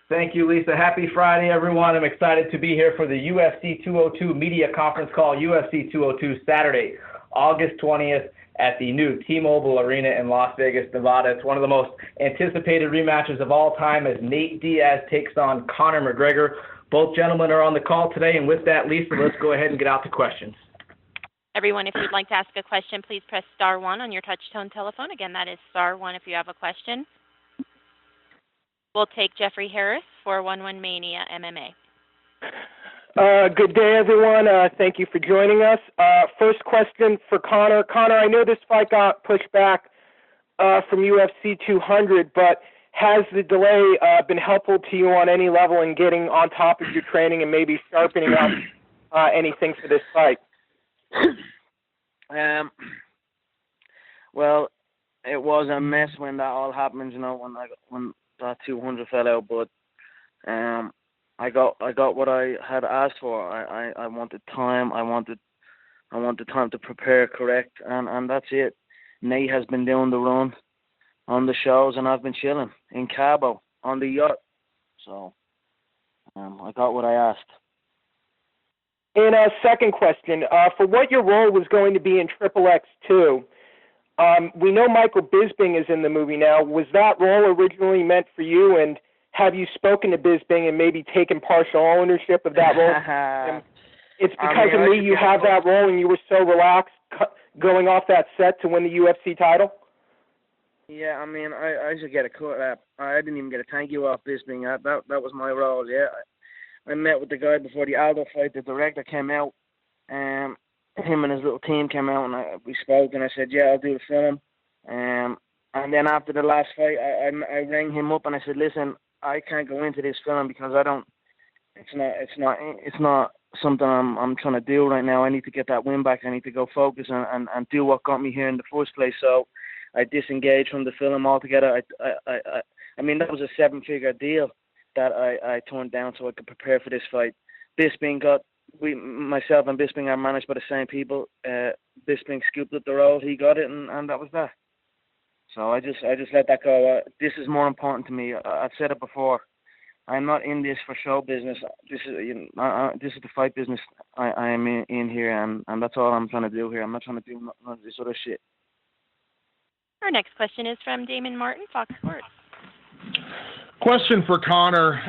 Thank you, Lisa. Happy Friday, everyone. I'm excited to be here for the UFC 202 media conference call, UFC 202, Saturday, August 20th at the new T-Mobile Arena in Las Vegas, Nevada. It's one of the most anticipated rematches of all time as Nate Diaz takes on Conor McGregor. Both gentlemen are on the call today, and with that, Lisa, let's go ahead and get out to questions. Everyone, if you'd like to ask a question, please press star 1 on your touch-tone telephone. Again, that is star 1 if you have a question. We'll take Jeffrey Harris for 1-1 Mania MMA. Good day, everyone. Thank you for joining us. First question for Conor. Conor, I know this fight got pushed back from UFC 200, but has the delay been helpful to you on any level in getting on top of your training and maybe sharpening up anything for this fight? Well, it was a mess when that all happened, when that 200 fell out, but I got what I had asked for. I wanted time. I wanted time to prepare correct, and that's it. Nate has been doing the run on the shows, and I've been chilling in Cabo on the yacht. So I got what I asked. And a second question, for what your role was going to be in Triple X2, we know Michael Bisping is in the movie now. Was that role originally meant for you, and have you spoken to Bisping and maybe taken partial ownership of that role? It's because of me you have that role and you were so relaxed going off that set to win the UFC title? Yeah, I should get a cut. I didn't even get a thank you off Bisping. That was my role, yeah. I met with the guy before the Aldo fight. The director came out, him and his little team came out, and we spoke, and I said, yeah, I'll do the film. And then after the last fight, I rang him up and I said, listen, I can't go into this film because it's not something I'm trying to do right now. I need to get that win back. I need to go focus and do what got me here in the first place. So I disengaged from the film altogether. I mean, that was a 7-figure deal that I turned down so I could prepare for this fight. Bisping myself and Bisping are managed by the same people. Bisping scooped up the role, he got it, and that was that. So I just let that go. This is more important to me. I've said it before. I'm not in this for show business. This is the fight business I am in here, and that's all I'm trying to do here. I'm not trying to do none of this other shit. Our next question is from Damon Martin, Fox Sports. Question for Conor.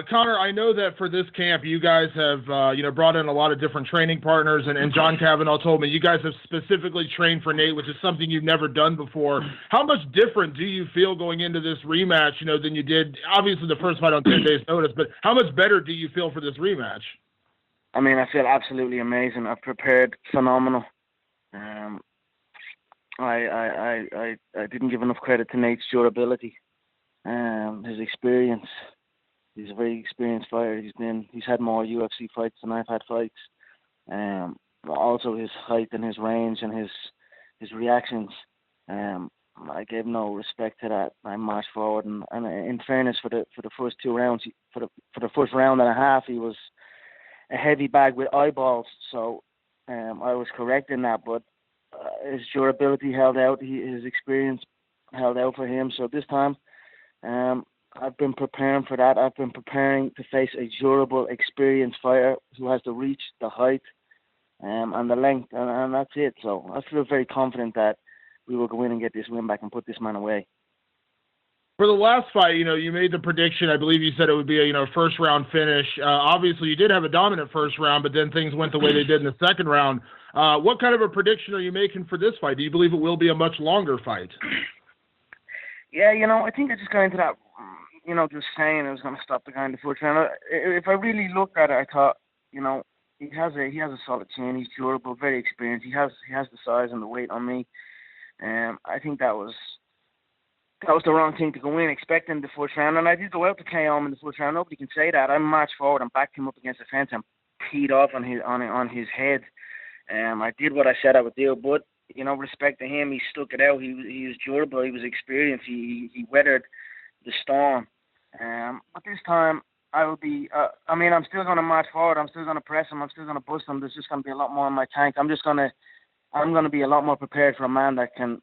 Conor, I know that for this camp, you guys have brought in a lot of different training partners, and John Kavanaugh told me you guys have specifically trained for Nate, which is something you've never done before. How much different do you feel going into this rematch, than you did, obviously, the first fight on 10 days' notice, but how much better do you feel for this rematch? I feel absolutely amazing. I've prepared phenomenal. I didn't give enough credit to Nate's durability. His experience. He's a very experienced fighter. He's had more UFC fights than I've had fights. Also his height and his range and his reactions. I gave no respect to that. I marched forward, and in fairness, for the first 2 rounds, for the first round and a half, he was a heavy bag with eyeballs. So I was correct in that, but his durability held out. His experience held out for him. So this time, I've been preparing for that. I've been preparing to face a durable, experienced fighter who has the reach, the height, and the length, and that's it. So I feel very confident that we will go in and get this win back and put this man away. For the last fight, you made the prediction. I believe you said it would be a first-round finish. Obviously, you did have a dominant first round, but then things went the way they did in the second round. What kind of a prediction are you making for this fight? Do you believe it will be a much longer fight? Yeah, I think I just got into that, just saying I was going to stop the guy in the first round. If I really looked at it, I thought, he has a solid chin. He's durable, very experienced. He has the size and the weight on me. I think that was the wrong thing to go in expecting the first round. And I did go out to KO him in the first round. Nobody can say that. I marched forward and backed him up against the fence and peed off on his head. I did what I said I would do, but respect to him, he stuck it out. He was durable. He was experienced. He weathered the storm. But this time, I will be. I'm still going to march forward. I'm still going to press him. I'm still going to bust him. There's just going to be a lot more in my tank. I'm going to be a lot more prepared for a man that can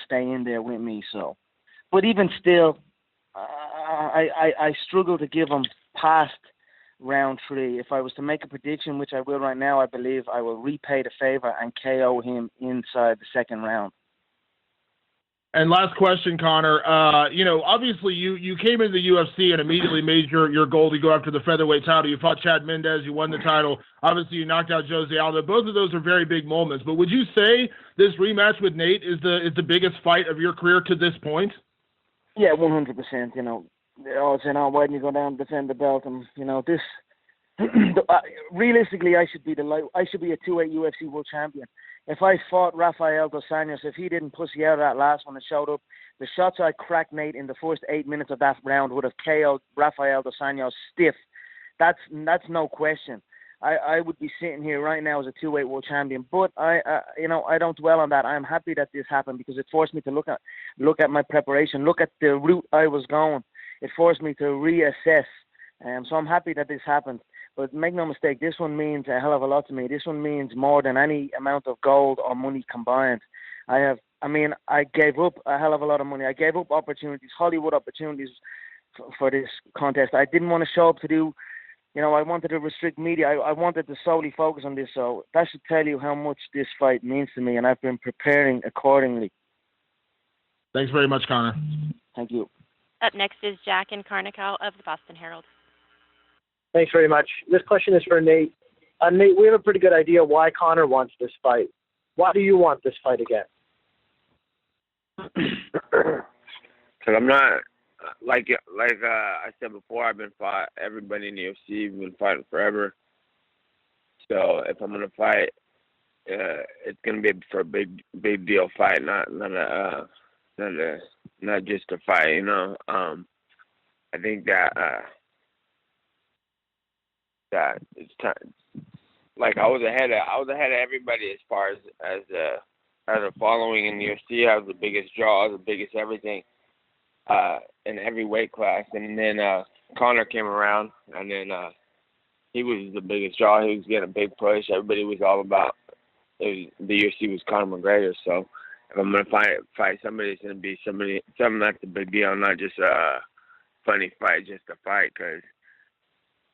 stay in there with me. So, but even still, I struggle to give him past round 3. If I was to make a prediction, which I will right now, I believe I will repay the favor and KO him inside the second round. And last question, Conor. Obviously you came into the UFC and immediately made your goal to go after the featherweight title. You fought Chad Mendez, you won the title. Obviously, you knocked out Jose Aldo. Both of those are very big moments. But would you say this rematch with Nate is the biggest fight of your career to this point? Yeah, 100%. They always say, why didn't you go down and defend the belt? And this. Realistically, I should be a 2-weight UFC world champion. If I fought Rafael Dos Anjos, if he didn't pussy out of that last one and showed up, the shots I cracked Nate in the first 8 minutes of that round would have KO'd Rafael Dos Anjos stiff. That's no question. I would be sitting here right now as a 2-weight world champion. But I don't dwell on that. I'm happy that this happened because it forced me to look at my preparation, look at the route I was going. It forced me to reassess. So I'm happy that this happened. But make no mistake, this one means a hell of a lot to me. This one means more than any amount of gold or money combined. I gave up a hell of a lot of money. I gave up opportunities, Hollywood opportunities for this contest. I didn't want to show up to do, I wanted to restrict media. I wanted to solely focus on this. So that should tell you how much this fight means to me, and I've been preparing accordingly. Thanks very much, Conor. Thank you. Up next is Jack and Carnical of the Boston Herald. Thanks very much. This question is for Nate. Nate, we have a pretty good idea why Conor wants this fight. Why do you want this fight again? Because I'm not, like I said before, I've been fighting everybody in the UFC. We've been fighting forever. So if I'm going to fight, it's going to be for a big deal fight, not just a fight, I think that it's time. Like I was ahead of everybody as far as a following in the UFC. I was the biggest draw, the biggest everything in every weight class. And then Conor came around, and then he was the biggest draw. He was getting a big push. Everybody was all about it. The UFC was Conor McGregor. So if I'm gonna fight somebody, it's gonna be something that's a big deal, not just a funny fight, just a fight, because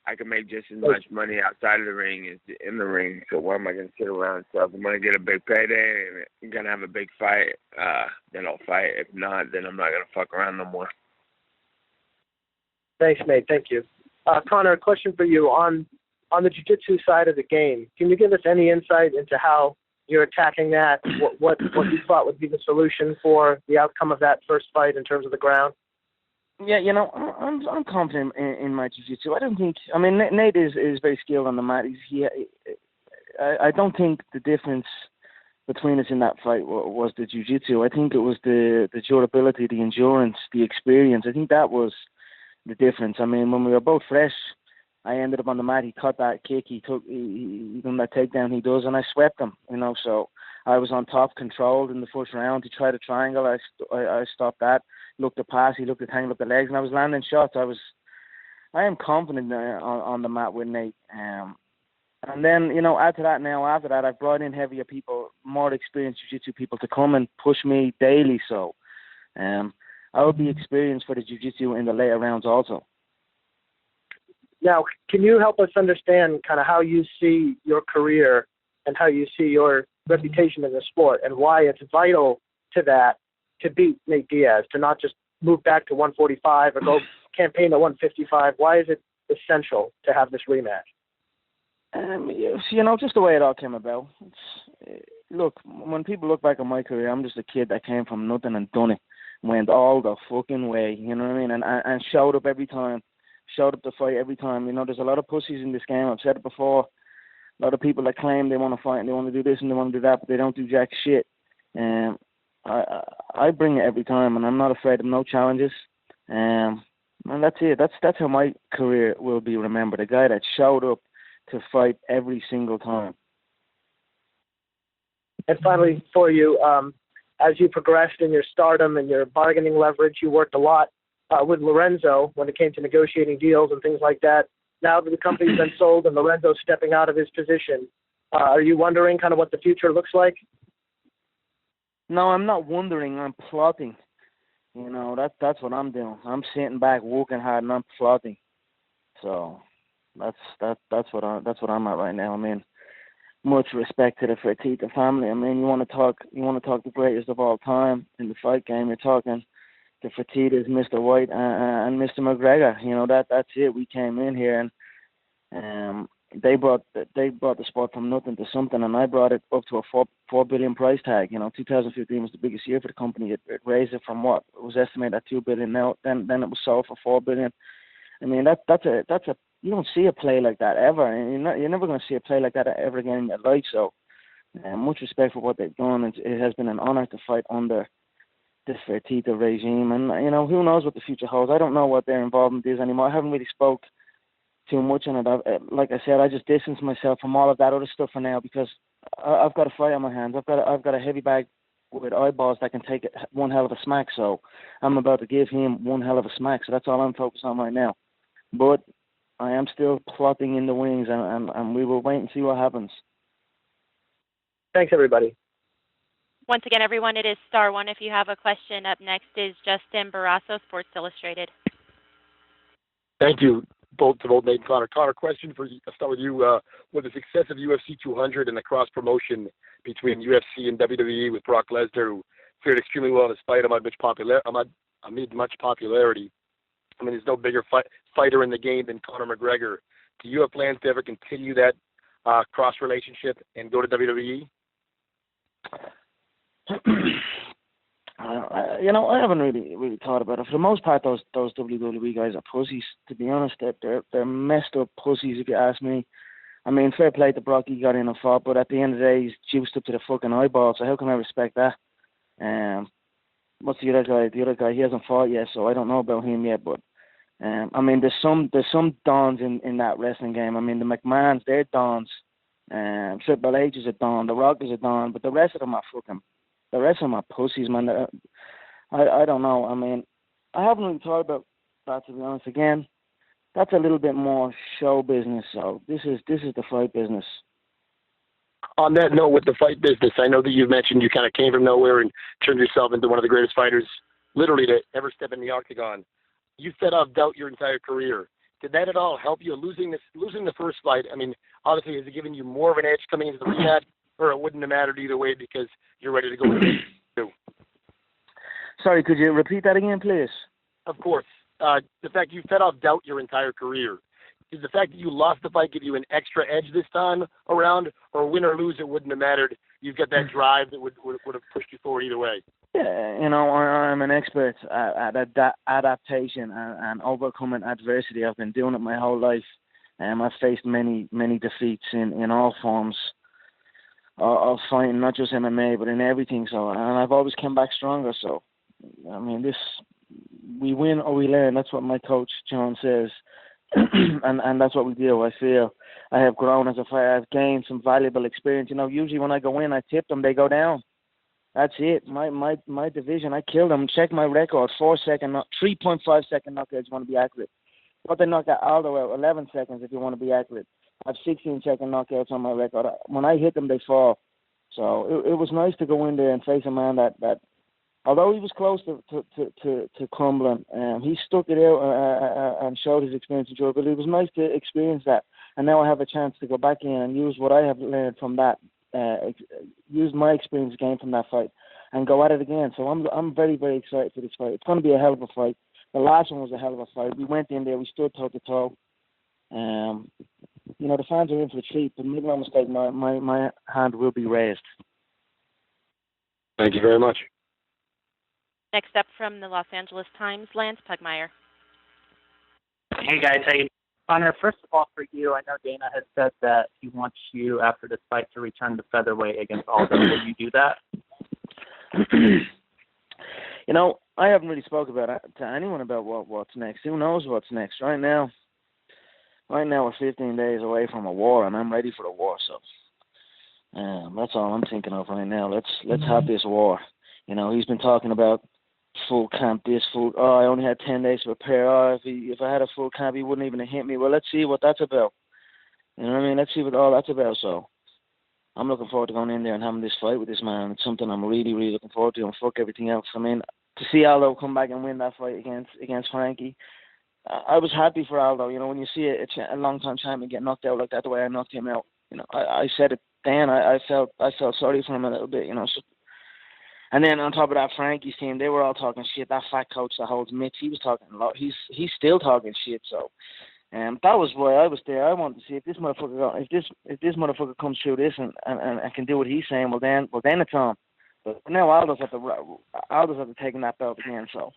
I can make just as much money outside of the ring as in the ring. So why am I going to sit around? So if I'm going to get a big payday and I'm going to have a big fight, then I'll fight. If not, then I'm not going to fuck around no more. Thanks, Nate. Thank you. Conor, a question for you. On the jiu-jitsu side of the game, can you give us any insight into how you're attacking that? What you thought would be the solution for the outcome of that first fight in terms of the ground? Yeah, I'm confident in my jiu-jitsu. I don't think. I mean, Nate is very skilled on the mat. I don't think the difference between us in that fight was the jiu-jitsu. I think it was the durability, the endurance, the experience. I think that was the difference. I mean, when we were both fresh, I ended up on the mat. He caught that kick. He done that takedown he does, and I swept him. So I was on top, controlled in the first round. He tried a triangle. I stopped that. Looked to pass, he looked to tangle up the legs, and I was landing shots. I am confident on the mat with Nate. And then, after that, I've brought in heavier people, more experienced jiu-jitsu people to come and push me daily. So I will be experienced for the jiu-jitsu in the later rounds also. Now, can you help us understand kind of how you see your career and how you see your reputation in the sport and why it's vital to that to beat Nate Diaz, to not just move back to 145 or go campaign at 155? Why is it essential to have this rematch? Just the way it all came about. Look, when people look back on my career, I'm just a kid that came from nothing and done it, went all the fucking way, you know what I mean, and showed up every time, showed up to fight every time. There's a lot of pussies in this game. I've said it before. A lot of people that claim they want to fight and they want to do this and they want to do that, but they don't do jack shit. I bring it every time, and I'm not afraid of no challenges. And that's it. That's how my career will be remembered. A guy that showed up to fight every single time. And finally, for you, as you progressed in your stardom and your bargaining leverage, you worked a lot with Lorenzo when it came to negotiating deals and things like that. Now that the company's been sold and Lorenzo's stepping out of his position, are you wondering kind of what the future looks like? No, I'm not wondering. I'm plotting. You know, that's what I'm doing. I'm sitting back, working hard, and I'm plotting. So that's what I'm at right now. I mean, much respect to the Fertitta family. I mean, you want to talk the greatest of all time in the fight game. You're talking the Fertittas, Mr. White, and Mr. McGregor. You know, that's it. We came in here and they brought the sport from nothing to something, and I brought it up to a $4 billion price tag. You know, 2015 was the biggest year for the company. It raised it from what was estimated at $2 billion. Now then it was sold for $4 billion. I mean, that's a you don't see a play like that ever, and you're never going to see a play like that ever again in your life. So, much respect for what they've done. It has been an honor to fight under this Fertitta regime, and you know, who knows what the future holds. I don't know what their involvement is anymore. I haven't really spoke too much on it. Like I said, I just distanced myself from all of that other stuff for now because I've got a fight on my hands. I've got a heavy bag with eyeballs that can take one hell of a smack. So I'm about to give him one hell of a smack. So that's all I'm focused on right now. But I am still plotting in the wings, and we will wait and see what happens. Thanks, everybody. Once again, everyone, it is star one if you have a question. Up next is Justin Barrasso, Sports Illustrated. Thank you, both Nate and Conor. Conor, question for you. I'll start with you. With the success of UFC 200 and the cross promotion between UFC and WWE with Brock Lesnar, who fared extremely well despite amid much popularity. I mean, there's no bigger fighter in the game than Conor McGregor. Do you have plans to ever continue that cross relationship and go to WWE? You know, I haven't really thought about it. For the most part, those WWE guys are pussies. To be honest, they're messed up pussies, if you ask me. I mean, fair play to Brock, he got in and fought, but at the end of the day, he's juiced up to the fucking eyeball. So how can I respect that? What's the other guy? The other guy, he hasn't fought yet, so I don't know about him yet. But I mean, there's some dons in that wrestling game. I mean, the McMahons, they're dons. Triple H is a don. The Rock is a don. But the rest of them are pussies, man. I don't know. I mean, I haven't really thought about that, to be honest. Again, that's a little bit more show business. So this is the fight business. On that note, with the fight business, I know that you've mentioned you kind of came from nowhere and turned yourself into one of the greatest fighters, literally, to ever step in the octagon. You fed off doubt your entire career. Did that at all help you? Losing the first fight, I mean, obviously, has it given you more of an edge coming into the rematch, or it wouldn't have mattered either way because you're ready to go with it too? Sorry, could you repeat that again, please? Of course. The fact you fed off doubt your entire career. Did the fact that you lost the fight give you an extra edge this time around, or win or lose, it wouldn't have mattered? You've got that drive that would have pushed you forward either way. Yeah, you know, I'm an expert at adaptation and overcoming adversity. I've been doing it my whole life. I've faced many defeats in all forms of fighting, not just MMA, but in everything. So, and I've always come back stronger. So, I mean, we win or we learn. That's what my coach John says. and that's what we do. I feel I have grown as a fighter. I've gained some valuable experience. You know, usually when I go in, I tip them, they go down. That's it. My division, I killed them. Check my record: 3.5 second knockouts. You want to be accurate. But they knocked out all the way 11 seconds if you want to be accurate. I have 16-second knockouts on my record. When I hit them, they fall. So it was nice to go in there and face a man that although he was close to crumbling, he stuck it out and showed his experience in Europe. But it was nice to experience that. And now I have a chance to go back in and use what I have learned from that, use my experience gained from that fight, and go at it again. So I'm very, very excited for this fight. It's going to be a hell of a fight. The last one was a hell of a fight. We went in there, we stood toe to toe. You know, the fans are in for a treat, but make no mistake, my hand will be raised. Thank you very much. Next up from the Los Angeles Times, Lance Pugmire. Hey guys, how you? Conor, first of all, for you, I know Dana has said that he wants you after this fight to return to featherweight against Aldo. Will you do that? You know, I haven't really spoken to anyone about what's next. Who knows what's next? Right now we're 15 days away from a war, and I'm ready for the war. So that's all I'm thinking of right now. Let's have this war. You know, he's been talking about full camp, I only had 10 days to prepare. If I had a full camp, he wouldn't even have hit me. Well, let's see what that's about. You know what I mean? Let's see what all that's about. So I'm looking forward to going in there and having this fight with this man. It's something I'm really, really looking forward to, and fuck everything else. I mean, to see Aldo come back and win that fight against Frankie. I was happy for Aldo. You know, when you see a long-time champion get knocked out like that, the way I knocked him out, you know, I said it then. I felt sorry for him a little bit, you know. So, and then on top of that, Frankie's team, they were all talking shit. That fat coach that holds Mitch, he was talking a lot. He's still talking shit. So, that was why I was there. I wanted to see if this motherfucker comes through this and can do what he's saying. Well then it's on. But now Aldo's at the taking that belt again. So,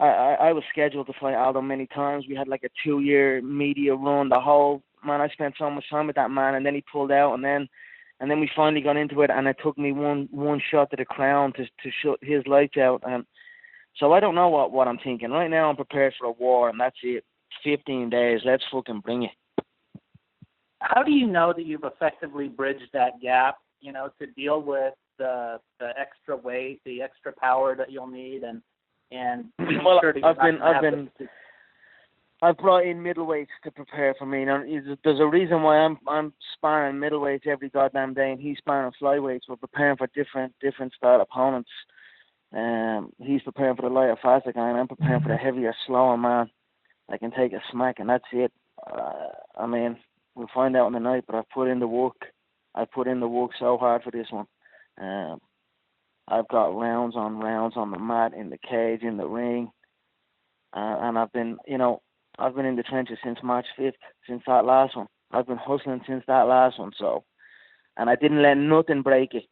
I was scheduled to fight Aldo many times. We had like a 2-year media run. I spent so much time with that man, and then he pulled out, and then we finally got into it, and it took me one shot to the crown to shut his lights out. And so I don't know what I'm thinking. Right now I'm prepared for a war, and that's it. 15 days. Let's fucking bring it. How do you know that you've effectively bridged that gap, you know, to deal with the extra weight, the extra power that you'll need, and well, sure I've brought in middleweights to prepare for me. Now, there's a reason why I'm sparring middleweights every goddamn day, and he's sparring flyweights. We're preparing for different style opponents. He's preparing for the lighter, faster guy, and I'm preparing for the heavier, slower man that can take a smack, and that's it. I mean, we'll find out in the night, but I've put in the work. I put in the work so hard for this one. I've got rounds on the mat, in the cage, in the ring, and I've been in the trenches since March 5th, since that last one. I've been hustling since that last one, so, and I didn't let nothing break it.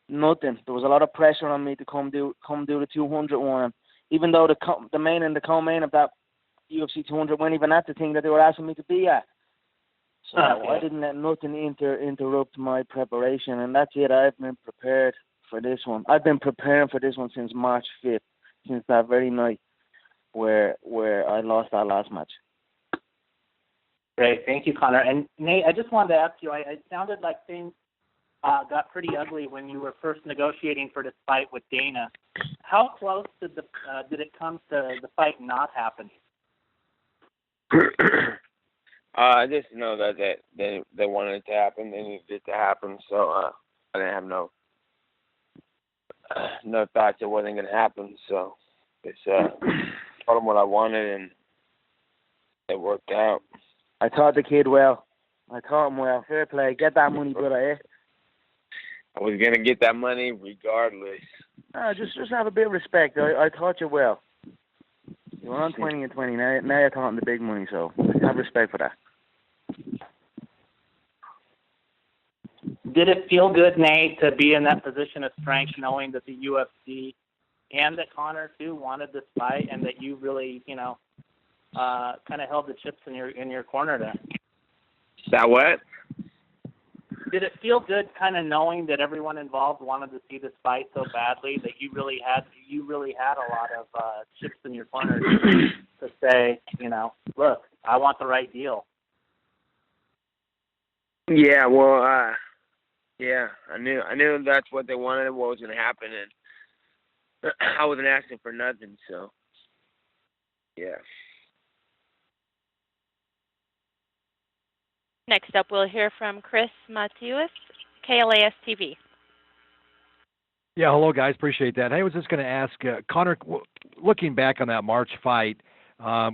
Nothing. There was a lot of pressure on me to come do the 200 one. Even though the main and the co-main of that UFC 200 weren't even at the thing that they were asking me to be at. So I didn't let nothing interrupt my preparation, and that's it. I've been prepared for this one. I've been preparing for this one since March 5th, since that very night where I lost that last match. Great. Thank you, Conor. And Nate, I just wanted to ask you, it sounded like things got pretty ugly when you were first negotiating for this fight with Dana. How close did it come to the fight not happening? I just know that they wanted it to happen. They needed it to happen. So I didn't have no thoughts it wasn't going to happen. So it's told them what I wanted, and it worked out. I taught the kid well. I taught him well. Fair play. Get that money, brother, eh? I was going to get that money regardless. Just have a bit of respect. I taught you well. You were on 20 and 20. Now you're talking the big money, so have respect for that. Did it feel good, Nate, to be in that position of strength, knowing that the UFC and that Conor too wanted this fight, and that you really, kind of held the chips in your corner there? That what? Did it feel good, kind of knowing that everyone involved wanted to see this fight so badly that you really had a lot of chips in your corner to say, look, I want the right deal? Yeah, well, I knew that's what they wanted, what was going to happen, and I wasn't asking for nothing, so yeah. Next up, we'll hear from Chris Matthews, KLAS TV. Yeah, hello, guys. Appreciate that. Hey, I was just going to ask, Conor, looking back on that March fight,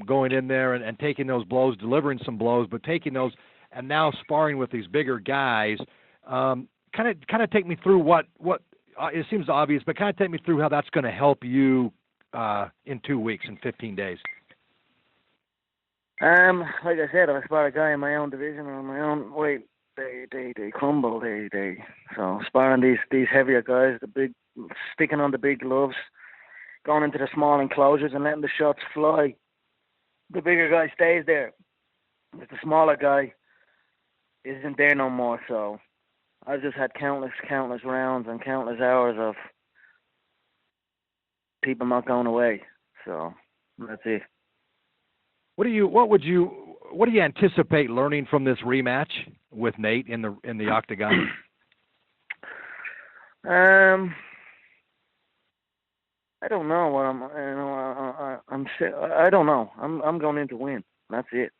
going in there and taking those blows, delivering some blows, but taking those and now sparring with these bigger guys, kind of take me through what it seems obvious, but kind of take me through how that's going to help you in 2 weeks, in 15 days. Like I said, if I spar a guy in my own division or my own weight, they crumble. So sparring these heavier guys, sticking on the big gloves, going into the small enclosures and letting the shots fly. The bigger guy stays there. But the smaller guy isn't there no more. So I've just had countless rounds and countless hours of people not going away. So that's it. What do you anticipate learning from this rematch with Nate in the octagon? I don't know I don't know. I'm going in to win. That's it.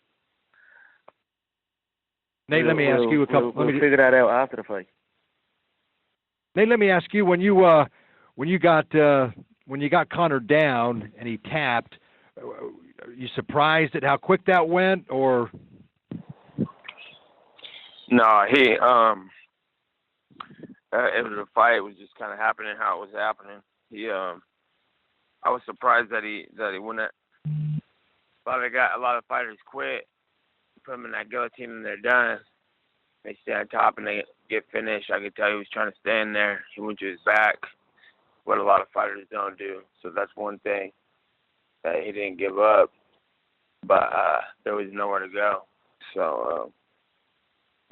Nate, let me ask you a couple. We'll figure that out after the fight. Nate, let me ask you, when you got when you got Conor down and he tapped, are you surprised at how quick that went, or? No, it was a fight. It was just kind of happening how it was happening. I was surprised that he wouldn't. A lot of fighters quit, put them in that guillotine and they're done. They stay on top and they get finished. I could tell he was trying to stay in there. He went to his back, what a lot of fighters don't do. So that's one thing that he didn't give up. But there was nowhere to go. So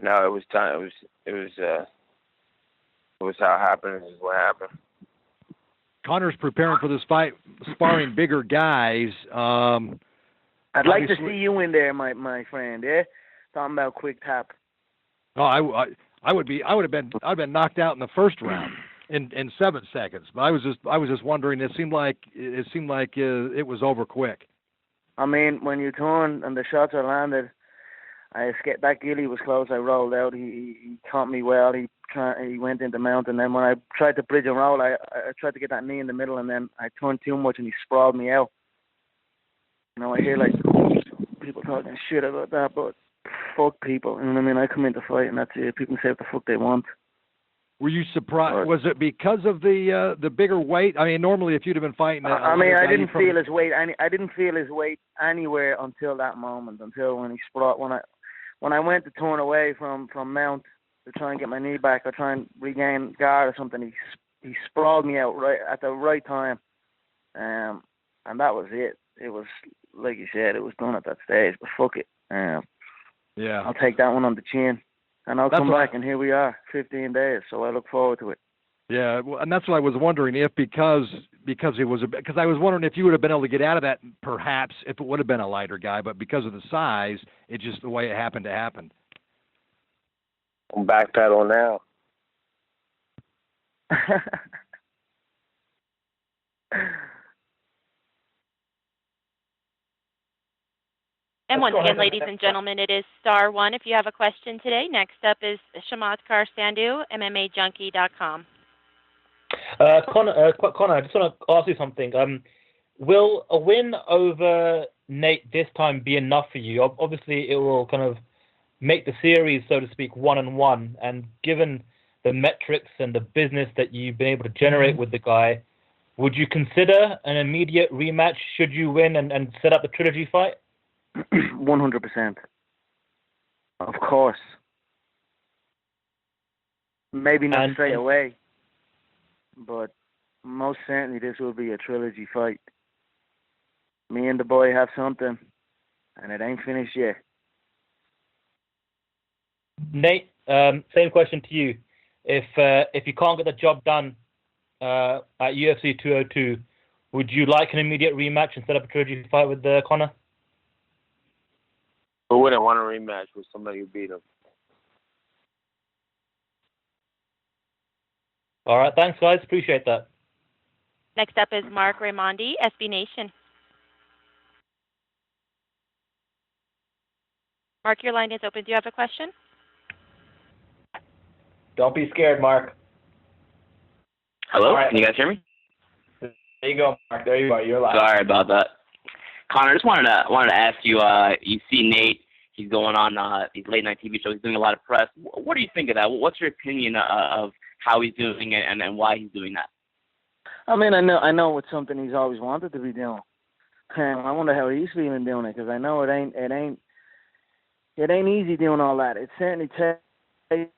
no, it was time. It was how it happened. This is what happened. Conor's preparing for this fight, sparring bigger guys. I'd like to see you in there, my friend. Yeah, talking about quick tap. Oh, I would have been knocked out in the first round in 7 seconds. But I was just wondering. It seemed like it was over quick. I mean, when you turn and the shots are landed, I escaped. That gilly was close. I rolled out. He caught me well. He went into mount, and then when I tried to bridge and roll, I tried to get that knee in the middle, and then I turned too much, and he sprawled me out. You know, I hear like people talking shit about that, but fuck people. You know what I mean? I come in to fight, and that's it. People can say what the fuck they want. Were you surprised? Was it because of the bigger weight? I mean, normally if you'd have been fighting, I didn't feel his weight. I didn't feel his weight anywhere until that moment. Until when he sprawled. When I went to turn away from mount to try and get my knee back or try and regain guard or something, he sprawled me out right at the right time, and that was it. It was like you said, it was done at that stage. But fuck it. Yeah, I'll take that one on the chin. And I'll come back, and here we are, 15 days. So I look forward to it. Yeah, well, and that's what I was wondering if because I was wondering if you would have been able to get out of that, perhaps if it would have been a lighter guy, but because of the size, it's just the way it happened to happen. I'm backpedal now. And once again, ladies and gentlemen, it is *1 if you have a question today. Next up is Chamathkar Sandhu, MMAJunkie.com. Conor, I just want to ask you something. Will a win over Nate this time be enough for you? Obviously, it will kind of make the series, so to speak, 1-1. And given the metrics and the business that you've been able to generate with the guy, would you consider an immediate rematch should you win and set up the trilogy fight? 100%. Of course. Maybe not straight away, but most certainly this will be a trilogy fight. Me and the boy have something, and it ain't finished yet. Nate, same question to you. If you can't get the job done at UFC 202, would you like an immediate rematch and set up a trilogy fight with Conor? Who wouldn't want a rematch with somebody who beat him? All right, thanks, guys. Appreciate that. Next up is Mark Raimondi, SB Nation. Mark, your line is open. Do you have a question? Don't be scared, Mark. Hello? Right. Can you guys hear me? There you go, Mark. There you are. You're live. Sorry about that. Conor, I just wanted to ask you. You see Nate? He's going on these late night TV shows. He's doing a lot of press. What do you think of that? What's your opinion of how he's doing it and why he's doing that? I mean, I know it's something he's always wanted to be doing. I wonder how he's feeling doing it, because I know it ain't easy doing all that. It certainly takes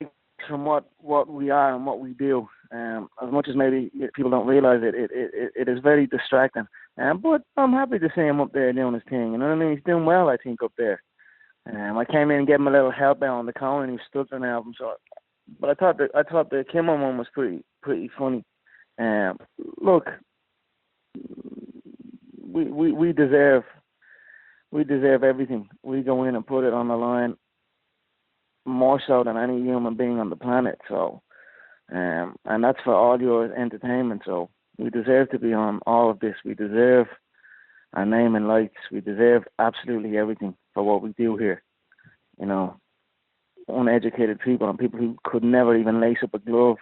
from what we are and what we do. As much as maybe people don't realize it is very distracting. But I'm happy to see him up there doing his thing. You know what I mean? He's doing well, I think, up there. I came in and gave him a little help out on the corner, and he was stood for an album. So, but I thought the Kimmel one was pretty funny. Look, we deserve everything. We go in and put it on the line more so than any human being on the planet. So, and that's for all your entertainment. So we deserve to be on all of this. We deserve our name and lights. We deserve absolutely everything for what we do here. You know, uneducated people and people who could never even lace up a glove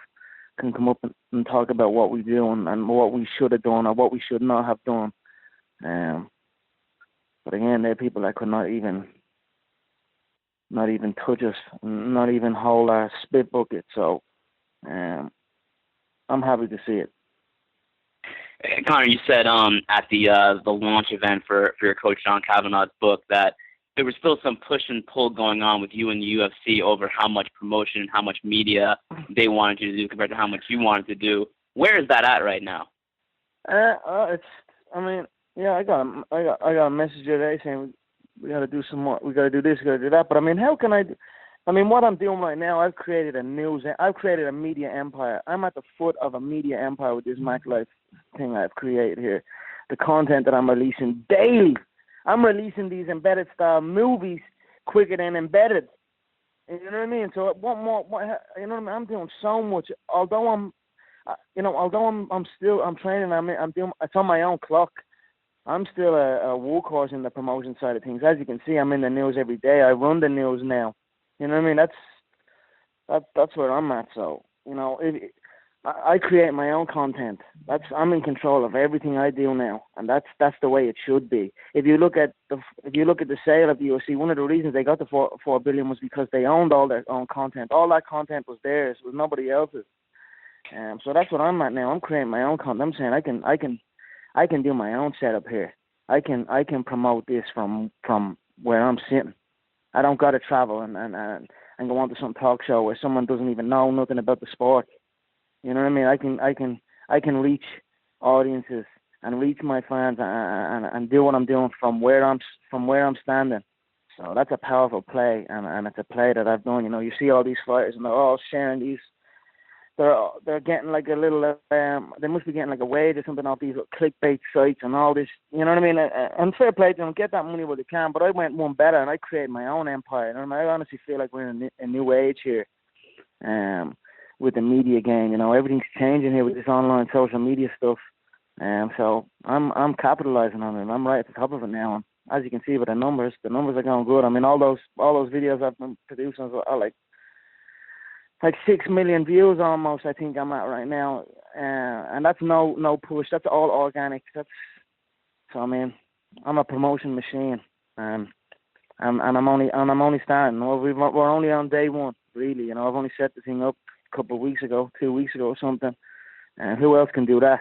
can come up and talk about what we do and what we should have done or what we should not have done. But again, there are people that could not even touch us, not even hold our spit bucket. So I'm happy to see it. Conor, you said at the launch event for your coach John Kavanaugh's book that there was still some push and pull going on with you and the UFC over how much promotion, how much media they wanted you to do compared to how much you wanted to do. Where is that at right now? I got a message today saying we got to do some more. We got to do this. We got to do that. But how can I? What I'm doing right now, I've created a media empire. I'm at the foot of a media empire with this Mac Life thing I've created here. The content that I'm releasing daily. I'm releasing these embedded style movies quicker than embedded. You know what I mean? So what more? You know what I mean? I'm doing so much. Although I'm training. I'm doing. It's on my own clock. I'm still a workhorse in the promotion side of things. As you can see, I'm in the news every day. I run the news now. You know what I mean? That's where I'm at. So I create my own content. I'm in control of everything I do now, and that's the way it should be. If you look at the sale of the UFC, one of the reasons they got the $4 billion was because they owned all their own content. All that content was theirs, it was nobody else's. So that's what I'm at now. I'm creating my own content. I'm saying I can do my own setup here. I can promote this from where I'm sitting. I don't got to travel and go on to some talk show where someone doesn't even know nothing about the sport. You know what I mean? I can reach audiences and reach my fans and do what I'm doing from where I'm standing. So that's a powerful play, and it's a play that I've done. You see all these fighters and they're all sharing these. They're getting like a little. They must be getting like a wage or something off these clickbait sites and all this. You know what I mean? And fair play to them, get that money where they can. But I went one better and I created my own empire. And I honestly feel like we're in a new age here. With the media game, everything's changing here with this online social media stuff. So I'm capitalizing on it. I'm right at the top of it now. And as you can see with the numbers are going good. All those videos I've been producing are like 6 million views almost. I think I'm at right now, and that's no push. That's all organic. I'm a promotion machine, and I'm only starting. We're only on day one, really. I've only set the thing up a couple of weeks ago, 2 weeks ago or something. And who else can do that?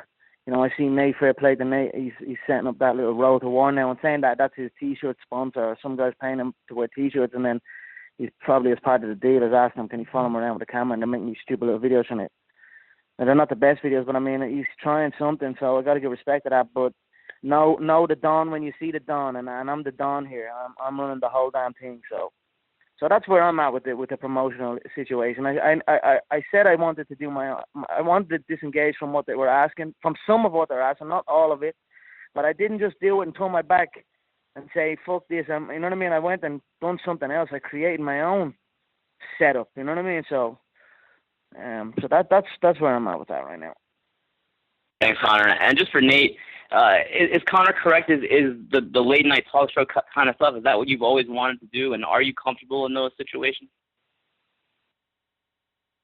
I see Nate, fair play to Nate. He's setting up that little Road to War now and saying that's his T-shirt sponsor. Some guy's paying him to wear T-shirts, and then he's probably, as part of the deal, has asked him, can he follow him around with a camera, and they're making these stupid little videos from it. And they're not the best videos, but he's trying something, so I got to give respect to that. But know the Don when you see the Don, and I'm the Don here. I'm running the whole damn thing, so that's where I'm at with the promotional situation. I said I wanted to I wanted to disengage from what they were asking, from some of what they're asking, not all of it, but I didn't just do it and turn my back and say, fuck this. You know what I mean? I went and done something else. I created my own setup. You know what I mean? So that's where I'm at with that right now. Thanks, Conor. And just for Nate, is Conor correct? Is the late night talk show kind of stuff, is that what you've always wanted to do? And are you comfortable in those situations?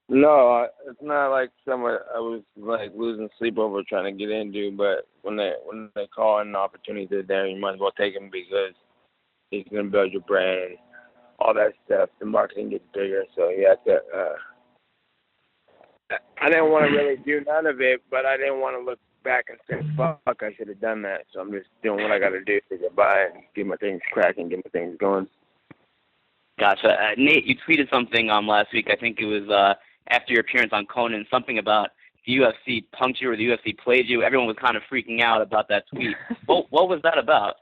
No, it's not like somewhere I was like losing sleep over trying to get into. But when they call an opportunity there, you might as well take them because it's gonna build your brand, all that stuff. The marketing gets bigger, so you have to. I didn't want to really do none of it, but I didn't want to look back and say, "Fuck, I should have done that." So I'm just doing what I got to do to get by and get my things cracking, get my things going. Gotcha. Nate, you tweeted something last week. I think it was after your appearance on Conan, something about the UFC punked you or the UFC played you. Everyone was kind of freaking out about that tweet. What was that about?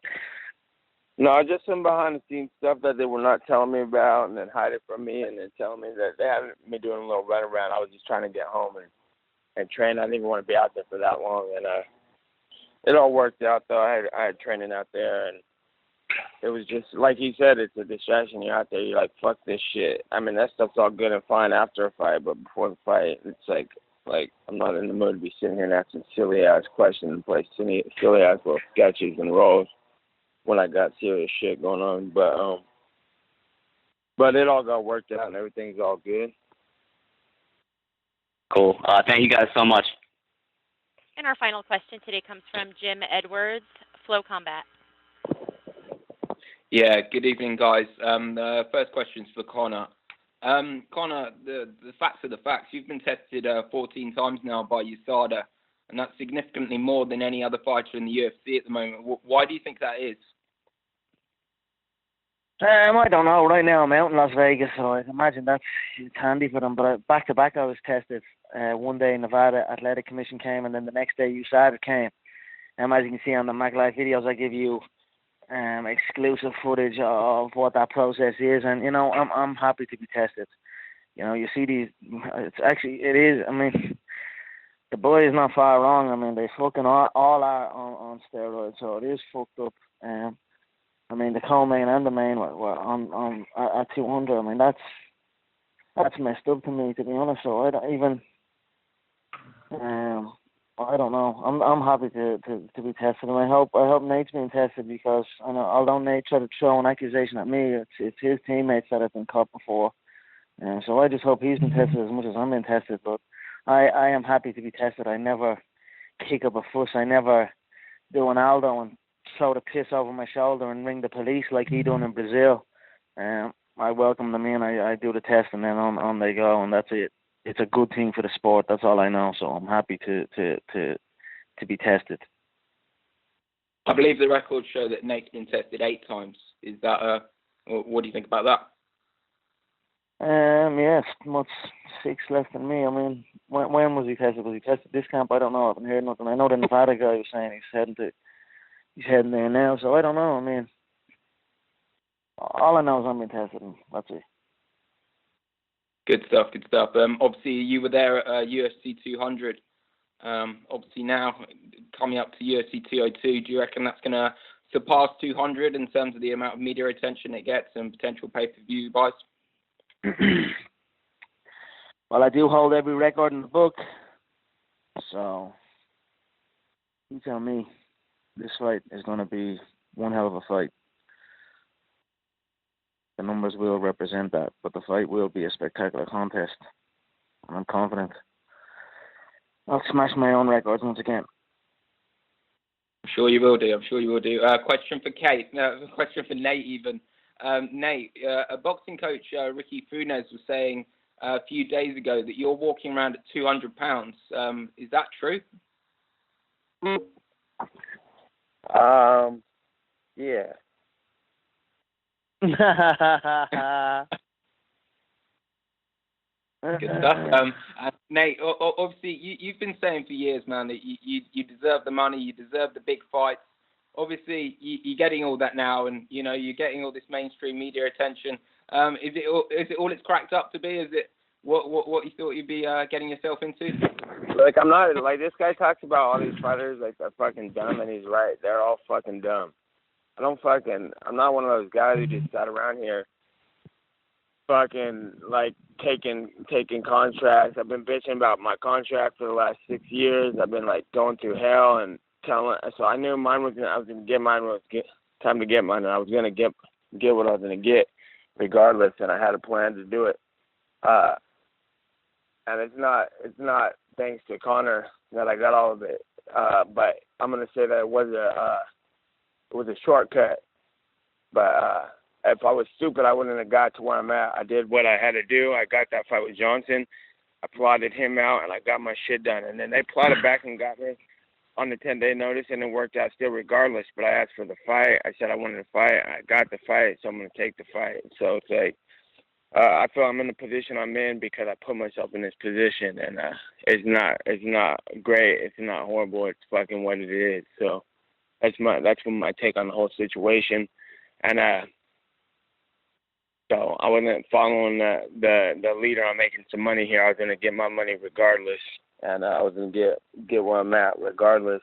No, just some behind-the-scenes stuff that they were not telling me about and then hide it from me and then telling me that they had me doing a little runaround. I was just trying to get home and train. I didn't even want to be out there for that long. And it all worked out, though. I had training out there, and it was just, like he said, it's a distraction. You're out there, you're like, fuck this shit. That stuff's all good and fine after a fight, but before the fight, it's like I'm not in the mood to be sitting here and asking silly-ass questions and play silly-ass little sketches and roles when I got serious shit going on. But it all got worked out and everything's all good. Cool. Thank you guys so much. And our final question today comes from Jim Edwards, Flow Combat. Yeah, good evening, guys. The first question's for Conor. Conor, the facts are the facts. You've been tested 14 times now by USADA, and that's significantly more than any other fighter in the UFC at the moment. Why do you think that is? I don't know. Right now I'm out in Las Vegas, so I imagine that's handy for them. But back to back, I was tested. One day Nevada Athletic Commission came, and then the next day USADA came. As you can see on the Mac Live videos, I give you exclusive footage of what that process is, and you know I'm happy to be tested. You know, you see these. It is. I mean, the boy is not far wrong. I mean, they fucking all are on steroids, so it is fucked up. I mean, the co-main and the main were on at 200. I mean, that's messed up to me, to be honest. So I don't even. I don't know. I'm happy to be tested, and I hope Nate's being tested, because I know, although Nate tried to throw an accusation at me, it's his teammates that have been caught before. So I just hope he's been tested as much as I'm being tested. But I am happy to be tested. I never kick up a fuss. I never do an Aldo and throw the piss over my shoulder and ring the police like he done in Brazil. I welcome them in. I do the test, and then on they go, and that's it. It's a good thing for the sport. That's all I know. So I'm happy to be tested. I believe the records show that Nate's been tested 8 times. Is that what do you think about that? Yes, much 6 less than me. I mean, when was he tested? Was he tested this camp? I don't know. I haven't heard nothing. I know the Nevada guy was saying he's heading there now. So I don't know. I mean, all I know is I'm being tested, and that's it. Good stuff. Obviously, you were there at UFC 200. Obviously, now coming up to UFC 202, do you reckon that's going to surpass 200 in terms of the amount of media attention it gets and potential pay-per-view buys? Well, I do hold every record in the book, so you tell me. This fight is going to be one hell of a fight. The numbers will represent that, but the fight will be a spectacular contest. And I'm confident I'll smash my own records once again. I'm sure you will do. Question for Kate. Question for Nate even. Nate, a boxing coach, Ricky Funes, was saying a few days ago that you're walking around at 200 pounds. Is that true? Yeah. Good stuff. Nate, obviously you've been saying for years, man, that you deserve the money, you deserve the big fights. Obviously, you're getting all that now, and you know you're getting all this mainstream media attention. Is it all it's cracked up to be? Is it what you thought you'd be getting yourself into? Like, I'm not, like, this guy talks about all these fighters like they're fucking dumb, and he's right. They're all fucking dumb. I'm not one of those guys who just sat around here fucking, like, taking contracts. I've been bitching about my contract for the last 6 years. I've been, like, going through hell and telling, so I knew I was going to get mine when it was time to get mine, and I was going to get what I was going to get regardless, and I had a plan to do it. And it's not thanks to Conor that I got all of it, but I'm going to say that it was a shortcut. But if I was stupid, I wouldn't have got to where I'm at. I did what I had to do. I got that fight with Johnson. I plotted him out, and I got my shit done. And then they plotted back and got me on the 10-day notice, and it worked out still regardless. But I asked for the fight. I said I wanted to fight. I got the fight, so I'm going to take the fight. So it's like, I feel I'm in the position I'm in because I put myself in this position, and it's not great. It's not horrible. It's fucking what it is. So that's my take on the whole situation. And so I wasn't following the leader on making some money here. I was gonna get my money regardless, and I was gonna get where I'm at regardless.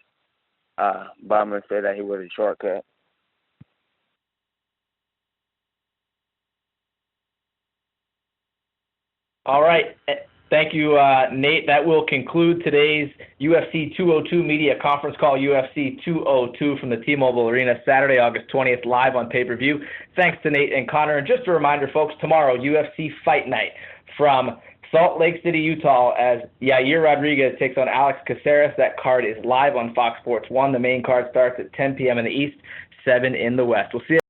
But I'm gonna say that he was a shortcut. All right. Thank you, Nate. That will conclude today's UFC 202 media conference call, UFC 202 from the T-Mobile Arena, Saturday, August 20th, live on pay-per-view. Thanks to Nate and Conor. And just a reminder, folks, tomorrow, UFC Fight Night from Salt Lake City, Utah, as Yair Rodriguez takes on Alex Caceres. That card is live on Fox Sports 1. The main card starts at 10 p.m. in the East, 7 in the West. We'll see you